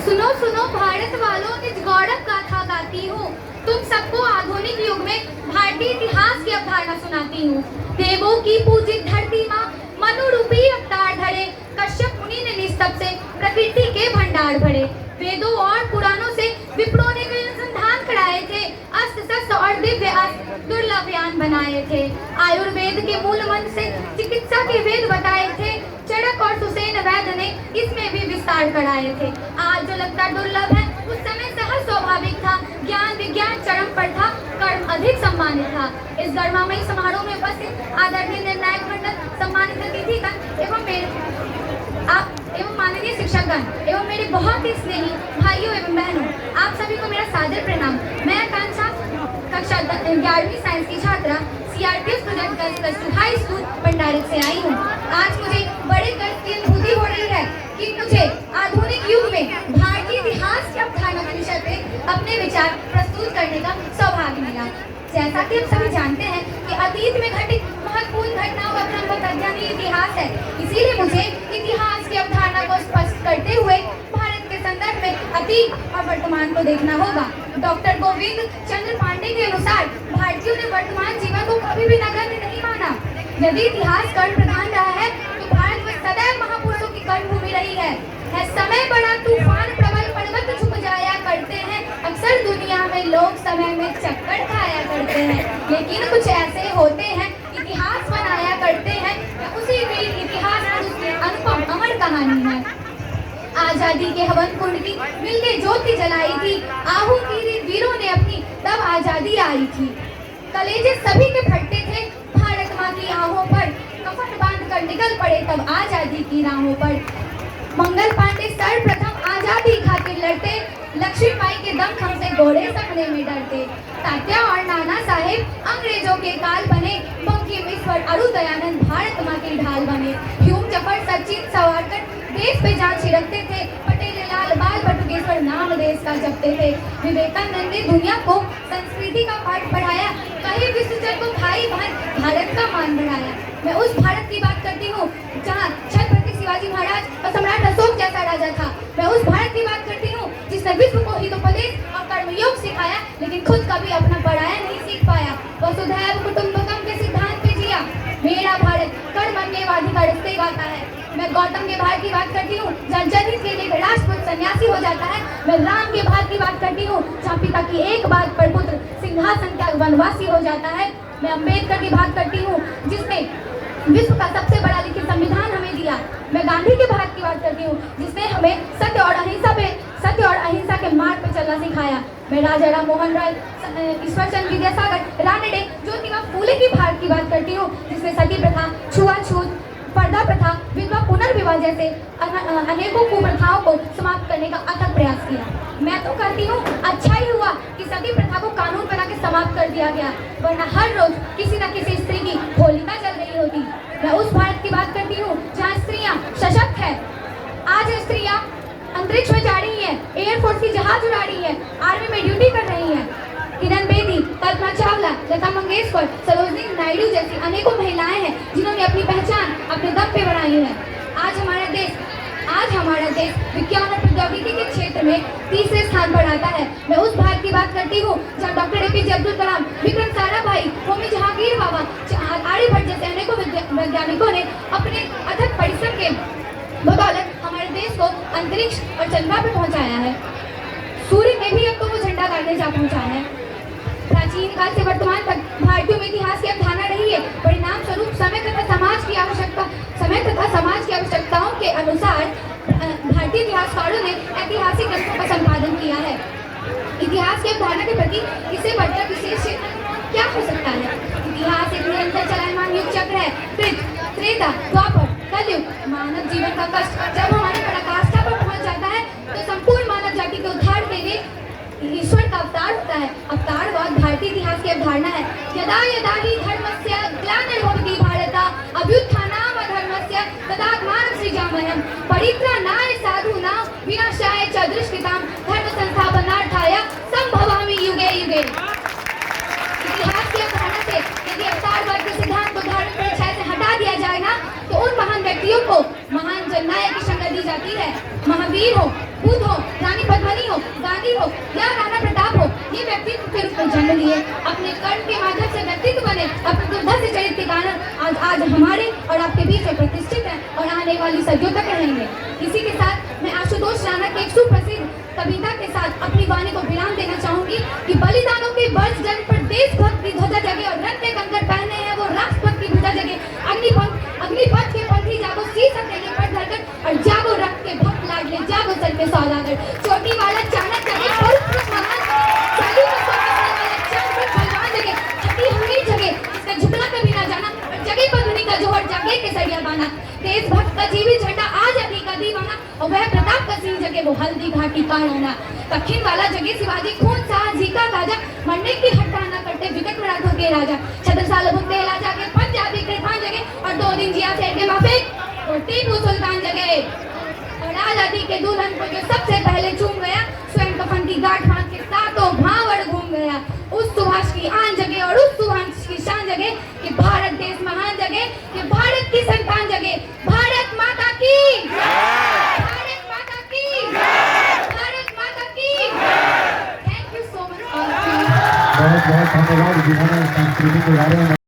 सुनो सुनो भारत वालों, निज गौरव गाथा गाती हूँ। तुम सबको आधुनिक युग में भारतीय इतिहास की अवधारणा सुनाती हूँ। देवों की पूजित धरती माँ मनु रूपी अवतार धरे, कश्यप मुनि ने निस्तब से प्रकृति के भंडार भरे। वेदों और पुराणों से विप्रों ने कई अनुसंधान कराए थे, अस्त्र शस्त्र और दिव्य अस्त्र दुर्लभ ज्ञान बनाए थे। आयुर्वेद के मूल मंत्र से चिकित्सा के वेद बताए थे, चरक और सुसेन वैद्य ने इसमें भी विस्तार कराए थे। आज जो लगता दुर्लभ है, उस समय सहज स्वाभाविक था। ज्ञान विज्ञान चरम पर था, कर्म अधिक सम्मानित था। इस गरिमामयी समारोह में उपस्थित आदरणीय निर्णायक मंडल, सम्मानित अतिथिगण एवं माननीय शिक्षकगण एवं मेरे बहुत ही स्नेही भाइयों एवं बहनों, आप सभी को मेरा सादर प्रणाम। मैं आकांक्षा कक्षा 11वीं साइंस की छात्रा CRPF project girls plus two high school भंडारिक से आई हूँ। आज मुझे बड़े गर्व की अनुभूति हो रही है कि मुझे आधुनिक युग में भारतीय इतिहास की अवधारणा के विषय पे अपने विचार प्रस्तुत करने का सौभाग्य मिला। जैसा कि हम सभी जानते हैं कि अतीत में घटित महत्वपूर्ण घटनाओं का क्रमबद्ध अध्ययन ही इतिहास है। इसीलिए मुझे इतिहास की अवधारणा को स्पष्ट करते हुए भारत के संदर्भ में अतीत और वर्तमान को देखना होगा। डॉक्टर गोविंद चंद्र पांडे के अनुसार भारतीयों ने वर्तमान जीवन को कभी भी नगण्य नहीं माना। यदि इतिहास कर्ण प्रधान रहा है तो भारत में सदैव महापुरुषों की कर्मभूमि रही है। समय बड़ा तूफान प्रबल पर्वत झुक जाया करते हैं, अक्सर दुनिया में लोग समय में चक्कर खाया करते हैं, लेकिन कुछ ऐसे होते हैं इतिहास बनाया करते हैं। उसी वीर इतिहास पुरुष की अनुपम अमर कहानी है। आजादी के हवन कुंड की मिलके ज्योति जलाई थी, आहुति वीरों ने अपनी तब आजादी आई थी। कलेजे सभी के फटते थे भारत माँ की आहों पर, कफन बांध कर निकल पड़े तब आजादी की राहों पर। मंगल पांडे सर्वप्रथम आजादी खातिर लड़ते, लक्ष्मी बाई के दम हमसे गोरे सपने में डरते। तात्या और नाना साहेब अंग्रेजों के काल बने, बंकिमचंद्र अरु दयानंद भारत माँ की ढाल बने। ह्यूम जफर सचिन सावरकर देश पे जान छिड़कते थे, पटेल लाल बाल बटुकेश्वर नाम देश का जपते थे। विवेकानंद ने दुनिया को संस्कृति का पाठ पढ़ाया, कहे विश्वजन को भाई बहन भारत का मान बढ़ाया। मैं उस भारत की बात करती हूँ जहाँ छत्रपति शिवाजी महाराज और सम्राट अशोक जैसा राजा था। मैं उस भारत की बात करती हूँ जिसने विश्व को हितोपदेश और कर्मयोग सिखाया, लेकिन खुद कभी अपना पराया नहीं सीख पाया। वसुधैव कुटुंबकम के सिद्धांत पे जिया। मेरा भारत कर बनने वाली का रिश्ते गाता है। मैं गौतम के भारत की बात करती हूँ जहाँ जनहित के लिए राष्ट्रपति सन्यासी हो जाता है। मैं राम के भारत की बात करती हूँ जहाँ पिता की एक बात पर पुत्र सिंहासन का वनवासी हो जाता है। मैं अम्बेडकर की बात करती हूँ जिसने विश्व का सबसे बड़ा लिखित संविधान हमें दिया। मैं गांधी के भारत की बात करती हूँ जिसने हमें सत्य और अहिंसा के मार्ग पर चलना सिखाया। मैं राजा राम मोहन राय, ईश्वरचंद्र विद्यासागर, रानडे, ज्योतिबा फूले की भारत की बात करती हूँ जिसने सती प्रथा, छुआछूत, पर्दा प्रथा, विधवा पुनर्विवाह जैसे अनेकों कुप्रथाओं को समाप्त करने का अथक प्रयास किया। मैं तो कहती हूँ अच्छा ही हुआ कि सती प्रथा को कानून बना के समाप्त कर दिया गया, वरना हर रोज किसी न किसी स्त्री की होलिका चल रही होती। मैं उस भारत की बात करती हूँ जहाँ स्त्रियाँ सशक्त है। आज स्त्रियाँ अंतरिक्ष में जा रही है, एयरफोर्स की जहाज उड़ा रही है, आर्मी में ड्यूटी कर रही है। किरण बेदी, कल्पना चावला, लता मंगेशकर, सरोजिनी नायडू जैसी अनेकों महिलाएं हैं जिन्होंने अपनी पहचान अपने दम पे बनाई है। आज हमारा देश विज्ञान और प्रौद्योगिकी के क्षेत्र में तीसरे स्थान पर आता है। मैं उस भारत की बात करती हूँ जहाँ डॉक्टर APJ अब्दुल कलाम, विक्रम साराभाई, होमी जहांगीर बाबा, आर्यभट्ट जैसे अनेकों वैज्ञानिकों ने अपने अथक परिश्रम के बदौलत हमारे देश को अंतरिक्ष और चंद्रमा पर पहुँचाया है। सूर्य में भी अब तो वो झंडा गाड़ने जा पहुँचा है। प्राचीन काल से वर्तमान तक भारतीयों में इतिहास की अवधारणा रही है। परिणाम स्वरूप समय तथा समाज की आवश्यकताओं के अनुसार भारतीय इतिहासकारों ने ऐतिहासिक ग्रंथों का संपादन किया है। इतिहास की अवधारणा के प्रति इसे बढ़कर विशेष क्या हो सकता है? इतिहास एक निरंतर चलायमान युग चक्र है। त्रेता, द्वापर, कलयुग, मानव जीवन का कष्ट जब हमारे पराकाष्ठा पर पहुंच जाता है तो संपूर्ण मानव जाति के उद्धार के लिए ईश्वर का अवतार होता है। अवतारवाद भारतीय इतिहास की अवधारणा है। यदा यदा हि धर्मस्य ग्लानिर्भवति भारत अभ्युत्थानम् अधर्मस्य तदात्मानं सृजाम्यहम् परित्राणाय साधूनां विनाशाय च दुष्कृतां धर्म संस्थापनार्थाय संभवामि युगे युगे। इतिहास की अवधारणा से यदि अवतारवाद के सिद्धांत को धार्मिक परिचय से हटा दिया जाए जाए ना तो उन महान व्यक्तियों को महान जननायक की संज्ञा दी जाती है। महावीर हो, बुद्ध हो, रानी पद्मिनी हो, गांधी हो या राणा प्रताप हो, ये व्यक्तित्व के रूप में जन्म लिए, अपने कर्म के माध्यम से व्यक्तित्व बने, अपने दुर्धर्ष चरित्र के कारण आज हमारे और आपके बीच में प्रतिष्ठित है और आने वाली सदियों तक रहेंगे। इसी के साथ मैं आशुतोष राणा के एक सुप्रसिद्ध कविता के साथ अपनी वाणी को विराम देना चाहूंगी कि बलिदानों के वर्ष जन पर देशभक्त की ध्वजा जगे और रंग के कंकर पहने हैं वो राष्ट्रभक्त की भुजा जगे। अग्निपथ के पंथी जागो, शीश हथेली पर धरकर और जागो रक्त के भक्त लाडले, जागो सर के सौदागर। चोटी वाला चाणक्य जगे, परुष महान चाली में सोचने वाला चाणक्य बलवान जगे, हटी हुई जगे जिसका झुकना कभी ना जाना और जगे पद्मिनी का जोहर, जागे केसरिया बाना। देशभक्त का जीवित झंडा आज अभी का दीवाना और वह प्रताप का सिंह जगे वो हल्दी घाटी का राणा। दक्षिण वाला जगे शिवाजी, खून साहस जीका ताजा, मरने की हट्टा न करते विकट मराठों के राजा। छत्रसाल बुंदेला जागे, पंजाबी कृपान जगे और 2 दिन जिया थे के माफिक और टीपू सुल्तान जगे। और आजादी के दुल्हन को जो सबसे पहले चूम गया, स्वयं कफन की गांठ बांध के सातों भावड़ घूम गया। उस सुभाष की आन जगे और उस सुभाष की शान जगे कि भारत देश महान जगे, कि भारत की संतान जगे। भारत माता की, भारत माता की, भारत माता की। Thank you so much. बहुत बहुत धन्यवाद जिन्होंने संस्कृति के बारे में